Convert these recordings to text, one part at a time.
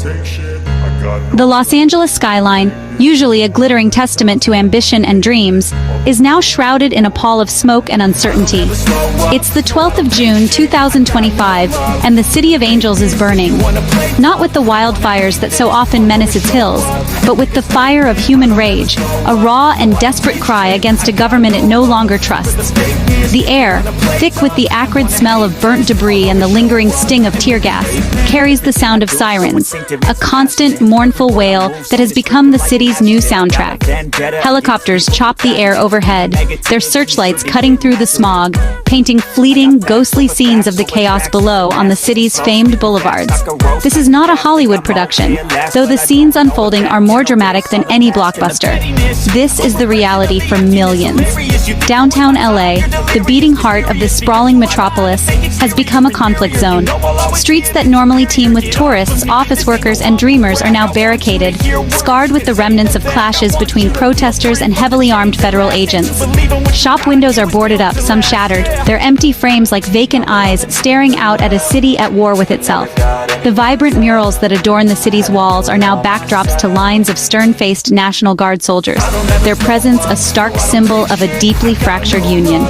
The Los Angeles skyline, usually a glittering testament to ambition and dreams, is now shrouded in a pall of smoke and uncertainty. It's the 12th of June, 2025, and the City of Angels is burning. Not with the wildfires that so often menace its hills, but with the fire of human rage, a raw and desperate cry against a government it no longer trusts. The air, thick with the acrid smell of burnt debris and the lingering sting of tear gas, carries the sound of sirens, a constant, mournful wail that has become the city's new soundtrack. Helicopters chop the air overhead, their searchlights cutting through the smog, painting fleeting, ghostly scenes of the chaos below on the city's famed boulevards. This is not a Hollywood production, though the scenes unfolding are more dramatic than any blockbuster. This is the reality for millions. Downtown LA, the beating heart of this sprawling metropolis, has become a conflict zone. Streets that normally teem with tourists, office workers, and dreamers are now barricaded, scarred with the remnants of clashes between protesters and heavily armed federal agents. Shop windows are boarded up, some shattered, their empty frames like vacant eyes staring out at a city at war with itself. The vibrant murals that adorn the city's walls are now backdrops to lines of stern-faced National Guard soldiers, their presence a stark symbol of a deeply fractured union.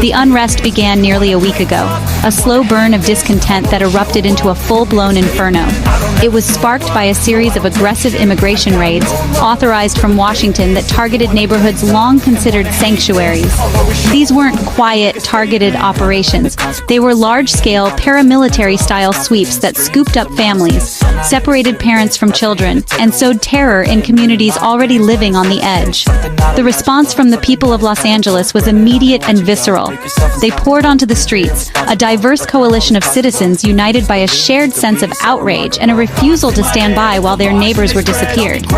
The unrest began nearly a week ago, a slow burn of discontent that erupted into a full-blown inferno. It was sparked by a series of aggressive immigration raids, authorized from Washington, that targeted neighborhoods long considered sanctuaries. These weren't quiet, targeted operations. They were large-scale, paramilitary-style sweeps that scooped up families, separated parents from children, and sowed terror in communities already living on the edge. The response from the people of Los Angeles was immediate and visceral. They poured onto the streets, a diverse coalition of citizens united by a shared sense of outrage and a refusal to stand by while their neighbors were disappeared.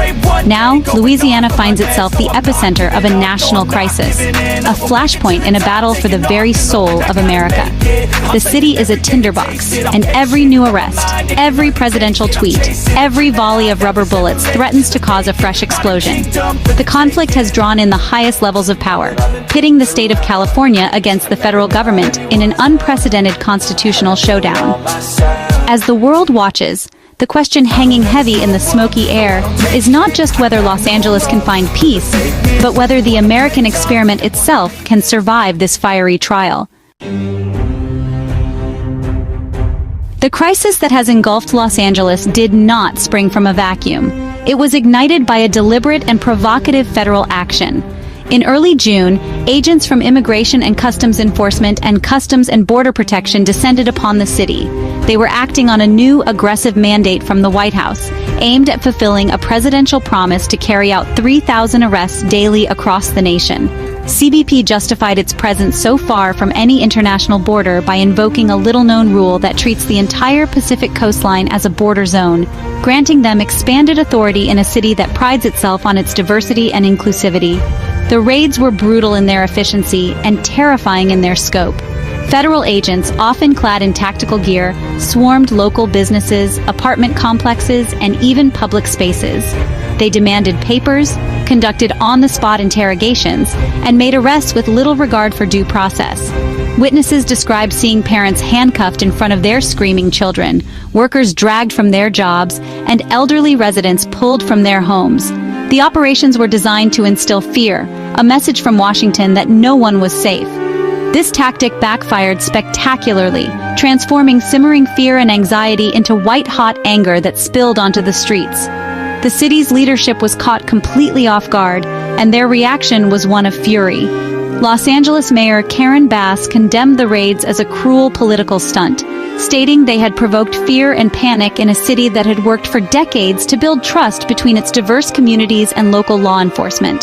Now, Louisiana finds itself the epicenter of a national crisis, a flashpoint in a battle for the very soul of America. The city is a tinderbox, and every new arrest, every presidential tweet, every volley of rubber bullets threatens to cause a fresh explosion. The conflict has drawn in the highest levels of power, pitting the state of California against the federal government in an unprecedented constitutional showdown. As the world watches, the question hanging heavy in the smoky air is not just whether Los Angeles can find peace, but whether the American experiment itself can survive this fiery trial. The crisis that has engulfed Los Angeles did not spring from a vacuum. It was ignited by a deliberate and provocative federal action. In early June, agents from Immigration and Customs Enforcement and Customs and Border Protection descended upon the city. They were acting on a new, aggressive mandate from the White House, aimed at fulfilling a presidential promise to carry out 3,000 arrests daily across the nation. CBP justified its presence so far from any international border by invoking a little-known rule that treats the entire Pacific coastline as a border zone, granting them expanded authority in a city that prides itself on its diversity and inclusivity. The raids were brutal in their efficiency and terrifying in their scope. Federal agents, often clad in tactical gear, swarmed local businesses, apartment complexes, and even public spaces. They demanded papers, conducted on-the-spot interrogations, and made arrests with little regard for due process. Witnesses described seeing parents handcuffed in front of their screaming children, workers dragged from their jobs, and elderly residents pulled from their homes. The operations were designed to instill fear, a message from Washington that no one was safe. This tactic backfired spectacularly, transforming simmering fear and anxiety into white-hot anger that spilled onto the streets. The city's leadership was caught completely off guard, and their reaction was one of fury. Los Angeles Mayor Karen Bass condemned the raids as a cruel political stunt, stating they had provoked fear and panic in a city that had worked for decades to build trust between its diverse communities and local law enforcement.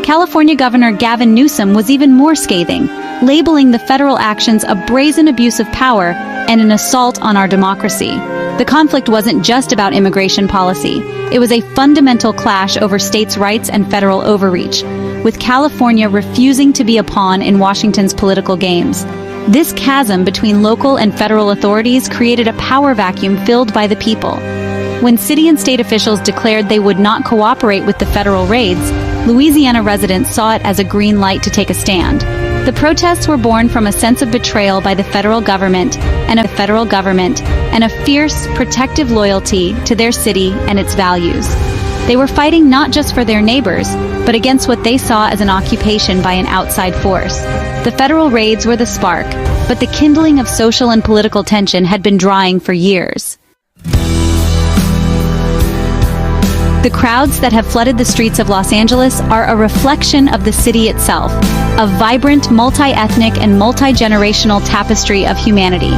California Governor Gavin Newsom was even more scathing, labeling the federal actions a brazen abuse of power and an assault on our democracy. The conflict wasn't just about immigration policy. It was a fundamental clash over states' rights and federal overreach, with California refusing to be a pawn in Washington's political games. This chasm between local and federal authorities created a power vacuum filled by the people. When city and state officials declared they would not cooperate with the federal raids, Louisiana residents saw it as a green light to take a stand. The protests were born from a sense of betrayal by the federal government and a federal government, and a fierce, protective loyalty to their city and its values. They were fighting not just for their neighbors, but against what they saw as an occupation by an outside force. The federal raids were the spark, but the kindling of social and political tension had been drying for years. The crowds that have flooded the streets of Los Angeles are a reflection of the city itself, a vibrant, multi-ethnic and multi-generational tapestry of humanity.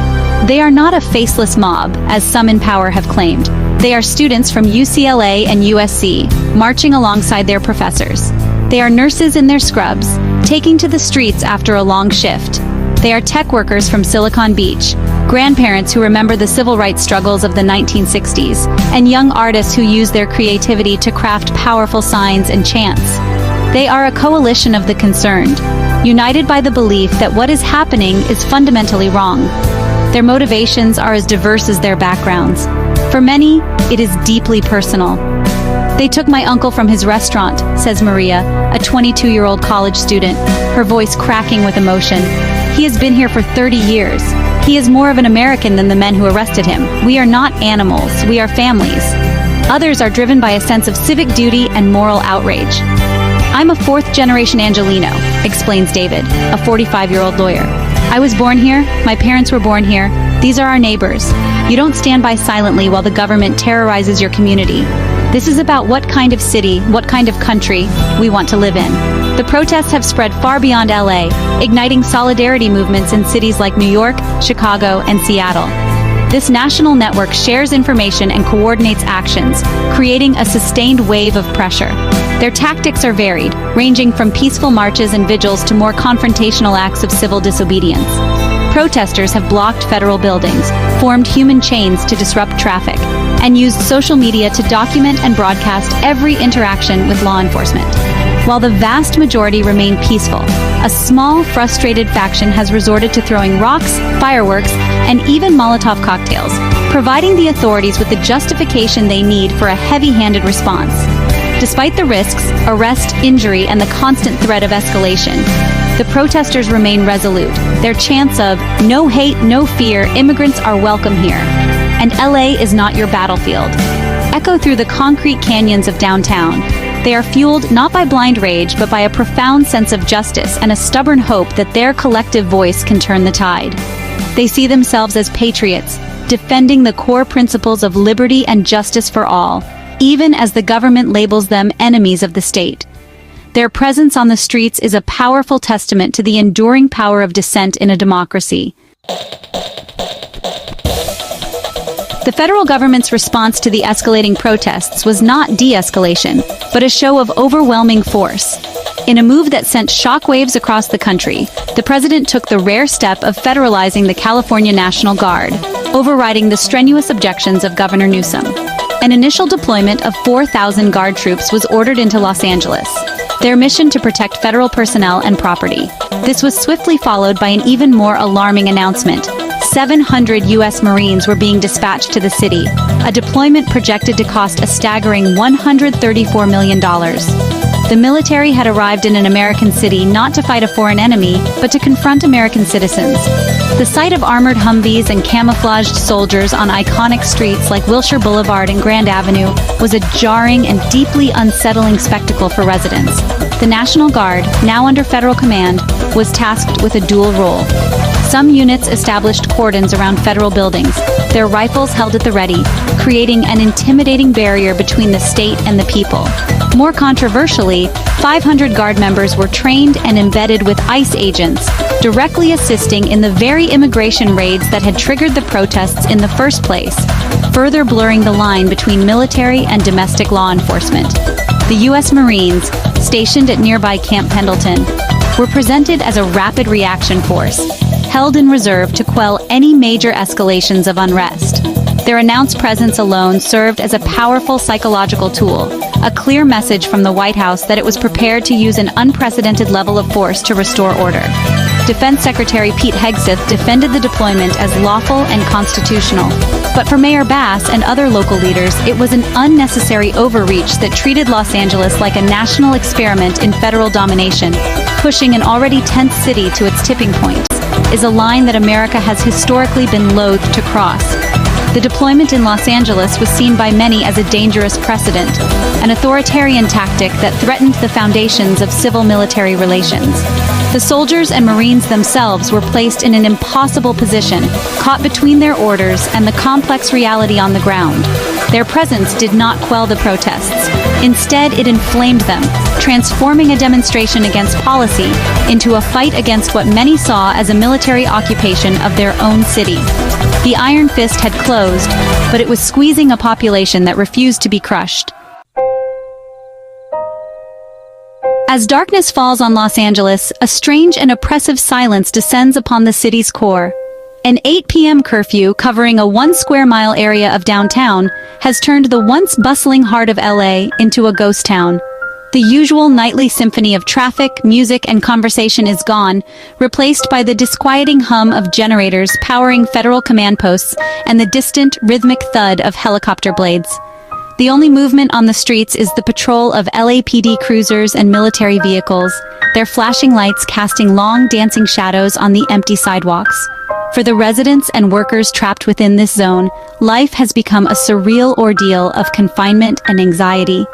They are not a faceless mob, as some in power have claimed. They are students from UCLA and USC, marching alongside their professors. They are nurses in their scrubs, taking to the streets after a long shift. They are tech workers from Silicon Beach, grandparents who remember the civil rights struggles of the 1960s, and young artists who use their creativity to craft powerful signs and chants. They are a coalition of the concerned, united by the belief that what is happening is fundamentally wrong. Their motivations are as diverse as their backgrounds. For many, it is deeply personal. They took my uncle from his restaurant, says Maria, a 22-year-old college student, her voice cracking with emotion. He has been here for 30 years. He is more of an American than the men who arrested him. We are not animals, we are families. Others are driven by a sense of civic duty and moral outrage. I'm a fourth-generation Angelino, explains David, a 45-year-old lawyer. I was born here, my parents were born here, these are our neighbors. You don't stand by silently while the government terrorizes your community. This is about what kind of city, what kind of country we want to live in. The protests have spread far beyond LA, igniting solidarity movements in cities like New York, Chicago, and Seattle. This national network shares information and coordinates actions, creating a sustained wave of pressure. Their tactics are varied, ranging from peaceful marches and vigils to more confrontational acts of civil disobedience. Protesters have blocked federal buildings, formed human chains to disrupt traffic, and used social media to document and broadcast every interaction with law enforcement. While the vast majority remain peaceful, a small, frustrated faction has resorted to throwing rocks, fireworks, and even Molotov cocktails, providing the authorities with the justification they need for a heavy-handed response. Despite the risks, arrest, injury, and the constant threat of escalation, the protesters remain resolute. Their chants of, "No hate, no fear, immigrants are welcome here," and LA is not your battlefield, echo through the concrete canyons of downtown. They are fueled not by blind rage, but by a profound sense of justice and a stubborn hope that their collective voice can turn the tide. They see themselves as patriots, defending the core principles of liberty and justice for all, even as the government labels them enemies of the state. Their presence on the streets is a powerful testament to the enduring power of dissent in a democracy. The federal government's response to the escalating protests was not de-escalation, but a show of overwhelming force. In a move that sent shockwaves across the country, the president took the rare step of federalizing the California National Guard, overriding the strenuous objections of Governor Newsom. An initial deployment of 4,000 Guard troops was ordered into Los Angeles, their mission to protect federal personnel and property. This was swiftly followed by an even more alarming announcement. 700 U.S. Marines were being dispatched to the city, a deployment projected to cost a staggering $134 million. The military had arrived in an American city not to fight a foreign enemy, but to confront American citizens. The sight of armored Humvees and camouflaged soldiers on iconic streets like Wilshire Boulevard and Grand Avenue was a jarring and deeply unsettling spectacle for residents. The National Guard, now under federal command, was tasked with a dual role. Some units established cordons around federal buildings, their rifles held at the ready, creating an intimidating barrier between the state and the people. More controversially, 500 Guard members were trained and embedded with ICE agents, directly assisting in the very immigration raids that had triggered the protests in the first place, further blurring the line between military and domestic law enforcement. The U.S. Marines, stationed at nearby Camp Pendleton, were presented as a rapid reaction force, held in reserve to quell any major escalations of unrest. Their announced presence alone served as a powerful psychological tool, a clear message from the White House that it was prepared to use an unprecedented level of force to restore order. Defense Secretary Pete Hegseth defended the deployment as lawful and constitutional, but for Mayor Bass and other local leaders, it was an unnecessary overreach that treated Los Angeles like a national experiment in federal domination, pushing an already tense city to its tipping point. is a line that America has historically been loath to cross. The deployment in Los Angeles was seen by many as a dangerous precedent, an authoritarian tactic that threatened the foundations of civil-military relations. The soldiers and Marines themselves were placed in an impossible position, caught between their orders and the complex reality on the ground. Their presence did not quell the protests. Instead, it inflamed them, transforming a demonstration against policy into a fight against what many saw as a military occupation of their own city. The Iron Fist had closed, but it was squeezing a population that refused to be crushed. As darkness falls on Los Angeles, a strange and oppressive silence descends upon the city's core. An 8 p.m. curfew covering a 1 square mile area of downtown has turned the once bustling heart of LA into a ghost town. The usual nightly symphony of traffic, music, and conversation is gone, replaced by the disquieting hum of generators powering federal command posts and the distant, rhythmic thud of helicopter blades. The only movement on the streets is the patrol of LAPD cruisers and military vehicles, their flashing lights casting long, dancing shadows on the empty sidewalks. For the residents and workers trapped within this zone, life has become a surreal ordeal of confinement and anxiety.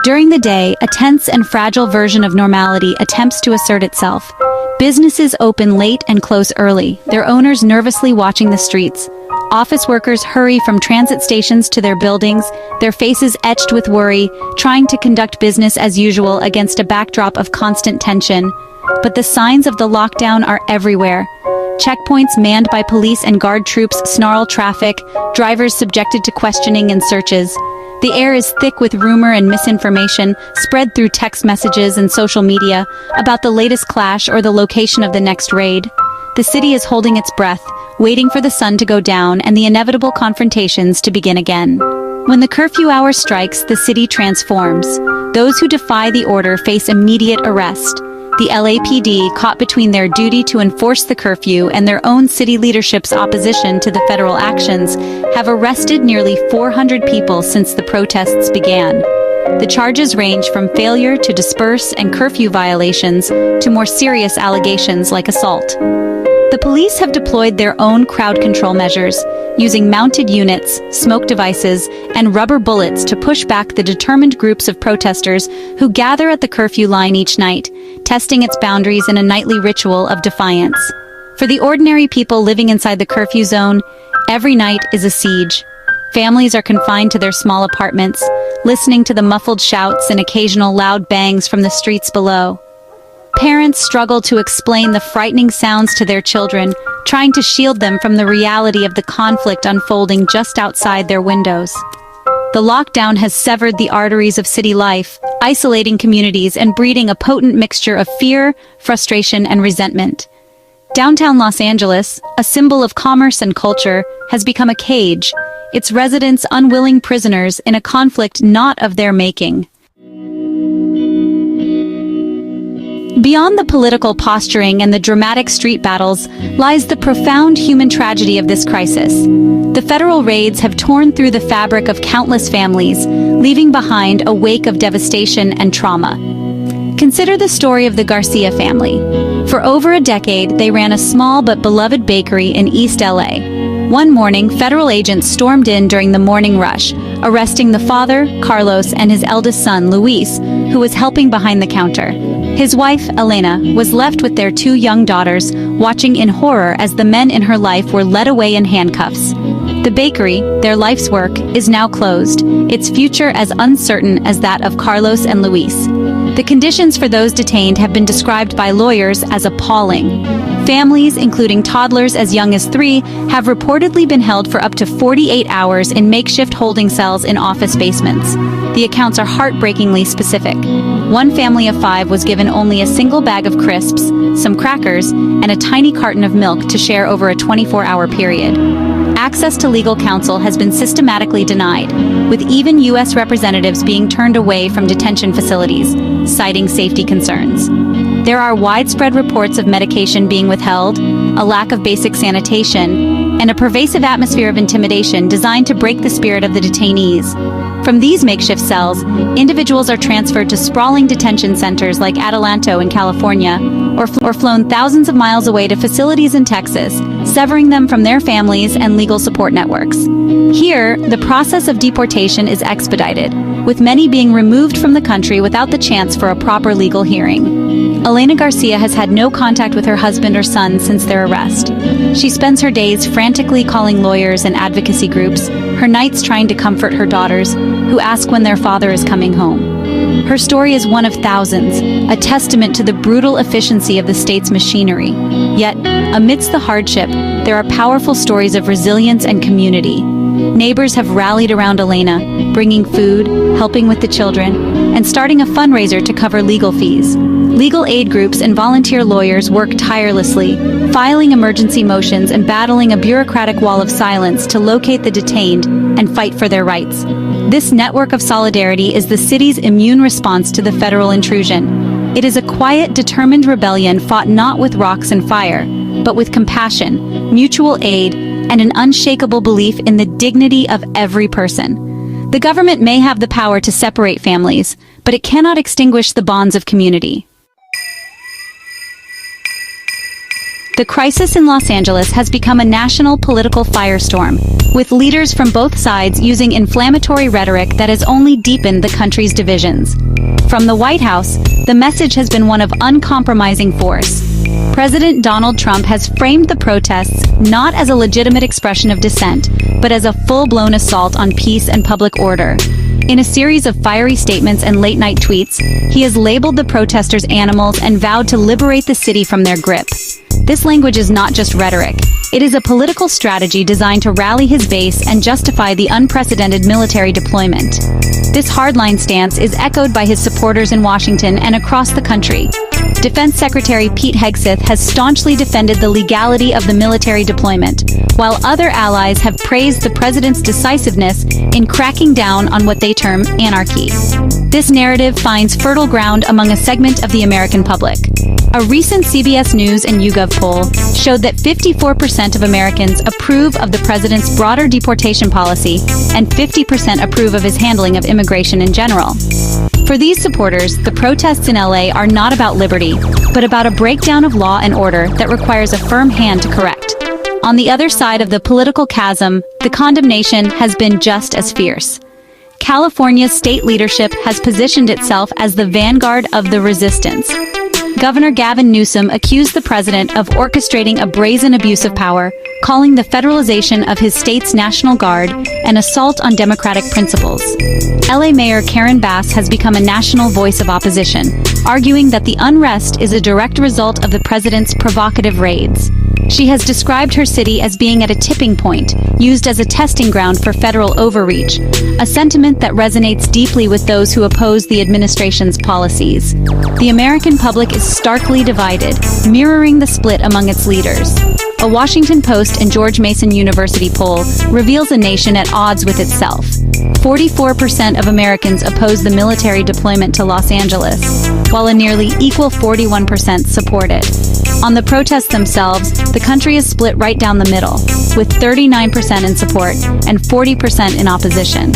During the day, a tense and fragile version of normality attempts to assert itself. Businesses open late and close early, their owners nervously watching the streets. Office workers hurry from transit stations to their buildings, their faces etched with worry, trying to conduct business as usual against a backdrop of constant tension. But the signs of the lockdown are everywhere. Checkpoints manned by police and guard troops snarl traffic, drivers subjected to questioning and searches. The air is thick with rumor and misinformation, spread through text messages and social media, about the latest clash or the location of the next raid. The city is holding its breath, waiting for the sun to go down and the inevitable confrontations to begin again. When the curfew hour strikes, the city transforms. Those who defy the order face immediate arrest. The LAPD, caught between their duty to enforce the curfew and their own city leadership's opposition to the federal actions, have arrested nearly 400 people since the protests began. The charges range from failure to disperse and curfew violations to more serious allegations like assault. The police have deployed their own crowd control measures, using mounted units, smoke devices, and rubber bullets to push back the determined groups of protesters who gather at the curfew line each night, testing its boundaries in a nightly ritual of defiance. For the ordinary people living inside the curfew zone, every night is a siege. Families are confined to their small apartments, listening to the muffled shouts and occasional loud bangs from the streets below. Parents struggle to explain the frightening sounds to their children, trying to shield them from the reality of the conflict unfolding just outside their windows. The lockdown has severed the arteries of city life, isolating communities and breeding a potent mixture of fear, frustration, and resentment. Downtown Los Angeles, a symbol of commerce and culture, has become a cage, its residents unwilling prisoners in a conflict not of their making. Beyond the political posturing and the dramatic street battles lies the profound human tragedy of this crisis. The federal raids have torn through the fabric of countless families, leaving behind a wake of devastation and trauma. Consider the story of the Garcia family. For over a decade, they ran a small but beloved bakery in East LA. One morning, federal agents stormed in during the morning rush, arresting the father, Carlos, and his eldest son, Luis, who was helping behind the counter. His wife, Elena, was left with their 2 young daughters, watching in horror as the men in her life were led away in handcuffs. The bakery, their life's work, is now closed, its future as uncertain as that of Carlos and Luis. The conditions for those detained have been described by lawyers as appalling. Families, including toddlers as young as 3, have reportedly been held for up to 48 hours in makeshift holding cells in office basements. The accounts are heartbreakingly specific. One family of 5 was given only a single bag of crisps, some crackers, and a tiny carton of milk to share over a 24-hour period. Access to legal counsel has been systematically denied, with even U.S. representatives being turned away from detention facilities, citing safety concerns. There are widespread reports of medication being withheld, a lack of basic sanitation, and a pervasive atmosphere of intimidation designed to break the spirit of the detainees. From these makeshift cells, individuals are transferred to sprawling detention centers like Adelanto in California, or flown thousands of miles away to facilities in Texas, severing them from their families and legal support networks. Here, the process of deportation is expedited, with many being removed from the country without the chance for a proper legal hearing. Elena Garcia has had no contact with her husband or son since their arrest. She spends her days frantically calling lawyers and advocacy groups, her nights trying to comfort her daughters, who ask when their father is coming home. Her story is one of thousands, a testament to the brutal efficiency of the state's machinery. Yet, amidst the hardship, there are powerful stories of resilience and community. Neighbors have rallied around Elena, bringing food, helping with the children, and starting a fundraiser to cover legal fees. Legal aid groups and volunteer lawyers work tirelessly, filing emergency motions and battling a bureaucratic wall of silence to locate the detained and fight for their rights. This network of solidarity is the city's immune response to the federal intrusion. It is a quiet, determined rebellion fought not with rocks and fire, but with compassion, mutual aid, and an unshakable belief in the dignity of every person. The government may have the power to separate families, but it cannot extinguish the bonds of community. The crisis in Los Angeles has become a national political firestorm, with leaders from both sides using inflammatory rhetoric that has only deepened the country's divisions. From the White House, the message has been one of uncompromising force. President Donald Trump has framed the protests not as a legitimate expression of dissent, but as a full-blown assault on peace and public order. In a series of fiery statements and late-night tweets, he has labeled the protesters animals and vowed to liberate the city from their grip. This language is not just rhetoric. It is a political strategy designed to rally his base and justify the unprecedented military deployment. This hardline stance is echoed by his supporters in Washington and across the country. Defense Secretary Pete Hegseth has staunchly defended the legality of the military deployment, while other allies have praised the president's decisiveness in cracking down on what they term anarchy. This narrative finds fertile ground among a segment of the American public. A recent CBS News and YouGov poll showed that 54% of Americans approve of the president's broader deportation policy and 50% approve of his handling of immigration in general. For these supporters, the protests in LA are not about liberty, but about a breakdown of law and order that requires a firm hand to correct. On the other side of the political chasm, the condemnation has been just as fierce. California's state leadership has positioned itself as the vanguard of the resistance. Governor Gavin Newsom accused the president of orchestrating a brazen abuse of power, calling the federalization of his state's National Guard an assault on democratic principles. LA Mayor Karen Bass has become a national voice of opposition, arguing that the unrest is a direct result of the president's provocative raids. She has described her city as being at a tipping point, used as a testing ground for federal overreach, a sentiment that resonates deeply with those who oppose the administration's policies. The American public is starkly divided, mirroring the split among its leaders. A Washington Post and George Mason University poll reveals a nation at odds with itself. 44% of Americans oppose the military deployment to Los Angeles, while a nearly equal 41% support it. On the protests themselves, the country is split right down the middle, with 39% in support and 40% in opposition.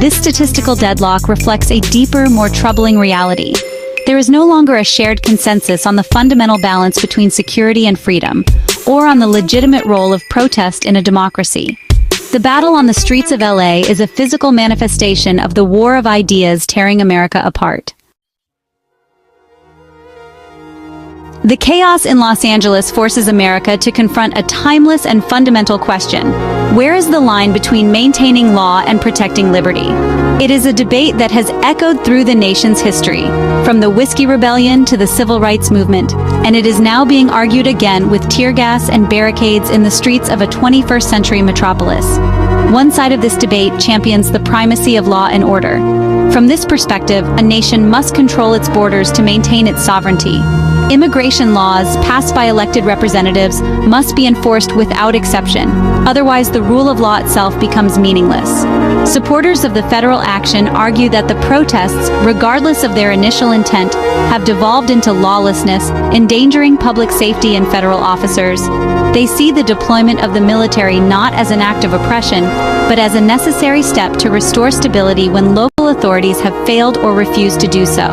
This statistical deadlock reflects a deeper, more troubling reality. There is no longer a shared consensus on the fundamental balance between security and freedom, or on the legitimate role of protest in a democracy. The battle on the streets of LA is a physical manifestation of the war of ideas tearing America apart. The chaos in Los Angeles forces America to confront a timeless and fundamental question: where is the line between maintaining law and protecting liberty? It is a debate that has echoed through the nation's history, from the Whiskey Rebellion to the Civil Rights Movement, and it is now being argued again with tear gas and barricades in the streets of a 21st century metropolis. One side of this debate champions the primacy of law and order. From this perspective, a nation must control its borders to maintain its sovereignty. Immigration laws passed by elected representatives must be enforced without exception, otherwise the rule of law itself becomes meaningless. Supporters of the federal action argue that the protests, regardless of their initial intent, have devolved into lawlessness, endangering public safety and federal officers. They see the deployment of the military not as an act of oppression, but as a necessary step to restore stability when local authorities have failed or refused to do so.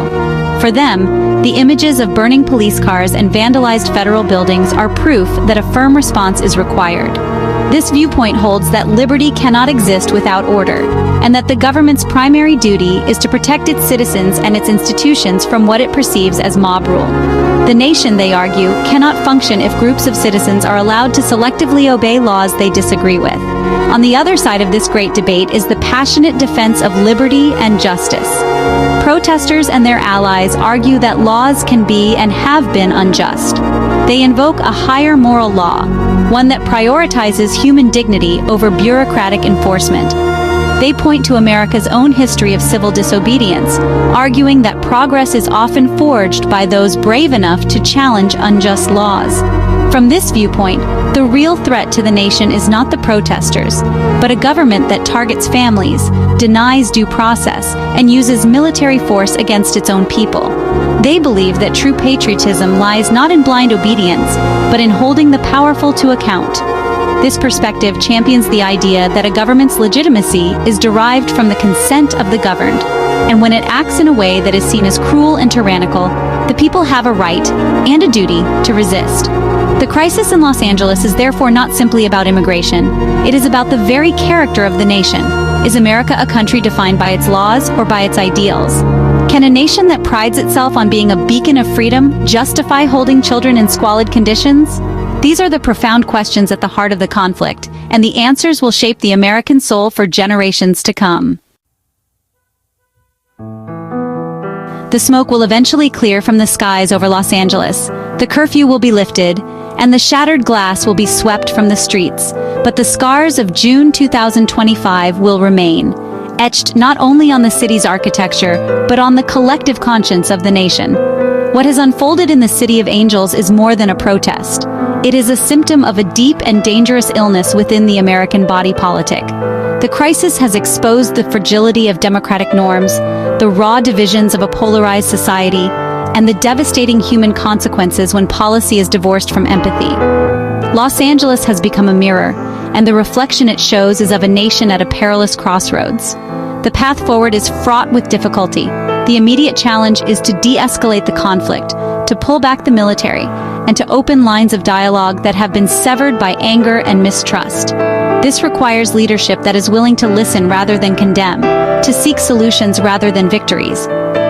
For them, the images of burning police cars and vandalized federal buildings are proof that a firm response is required. This viewpoint holds that liberty cannot exist without order, and that the government's primary duty is to protect its citizens and its institutions from what it perceives as mob rule. The nation, they argue, cannot function if groups of citizens are allowed to selectively obey laws they disagree with. On the other side of this great debate is the passionate defense of liberty and justice. Protesters and their allies argue that laws can be and have been unjust. They invoke a higher moral law, one that prioritizes human dignity over bureaucratic enforcement. They point to America's own history of civil disobedience, arguing that progress is often forged by those brave enough to challenge unjust laws. From this viewpoint, the real threat to the nation is not the protesters, but a government that targets families, denies due process, and uses military force against its own people. They believe that true patriotism lies not in blind obedience, but in holding the powerful to account. This perspective champions the idea that a government's legitimacy is derived from the consent of the governed, and when it acts in a way that is seen as cruel and tyrannical, the people have a right and a duty to resist. The crisis in Los Angeles is therefore not simply about immigration. It is about the very character of the nation. Is America a country defined by its laws or by its ideals? Can a nation that prides itself on being a beacon of freedom justify holding children in squalid conditions? These are the profound questions at the heart of the conflict, and the answers will shape the American soul for generations to come. The smoke will eventually clear from the skies over Los Angeles. The curfew will be lifted, and the shattered glass will be swept from the streets. But the scars of June 2025 will remain, etched not only on the city's architecture, but on the collective conscience of the nation. What has unfolded in the City of Angels is more than a protest. It is a symptom of a deep and dangerous illness within the American body politic. The crisis has exposed the fragility of democratic norms, the raw divisions of a polarized society, and the devastating human consequences when policy is divorced from empathy. Los Angeles has become a mirror, and the reflection it shows is of a nation at a perilous crossroads. The path forward is fraught with difficulty. The immediate challenge is to de-escalate the conflict, to pull back the military, and to open lines of dialogue that have been severed by anger and mistrust. This requires leadership that is willing to listen rather than condemn, to seek solutions rather than victories.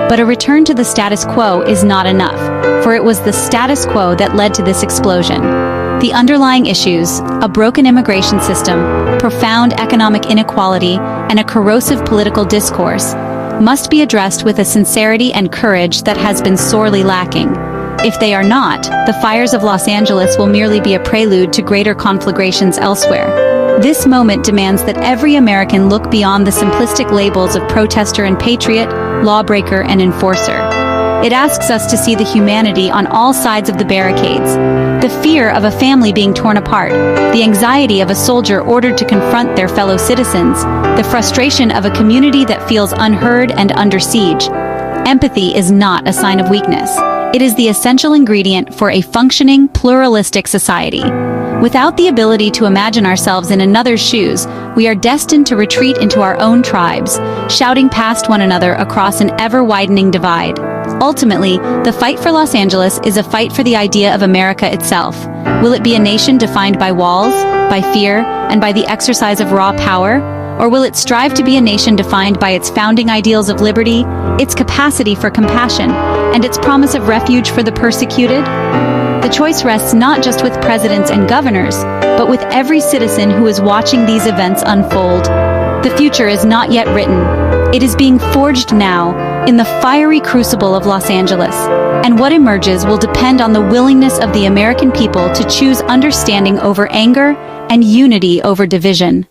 But a return to the status quo is not enough, for it was the status quo that led to this explosion. The underlying issues, a broken immigration system, profound economic inequality, and a corrosive political discourse, must be addressed with a sincerity and courage that has been sorely lacking. If they are not, the fires of Los Angeles will merely be a prelude to greater conflagrations elsewhere. This moment demands that every American look beyond the simplistic labels of protester and patriot, lawbreaker and enforcer. It asks us to see the humanity on all sides of the barricades, the fear of a family being torn apart, the anxiety of a soldier ordered to confront their fellow citizens, the frustration of a community that feels unheard and under siege. Empathy is not a sign of weakness. It is the essential ingredient for a functioning, pluralistic society. Without the ability to imagine ourselves in another's shoes, we are destined to retreat into our own tribes, shouting past one another across an ever-widening divide. Ultimately, the fight for Los Angeles is a fight for the idea of America itself. Will it be a nation defined by walls, by fear, and by the exercise of raw power? Or will it strive to be a nation defined by its founding ideals of liberty, its capacity for compassion, and its promise of refuge for the persecuted? The choice rests not just with presidents and governors, but with every citizen who is watching these events unfold. The future is not yet written. It is being forged now, in the fiery crucible of Los Angeles, and what emerges will depend on the willingness of the American people to choose understanding over anger and unity over division.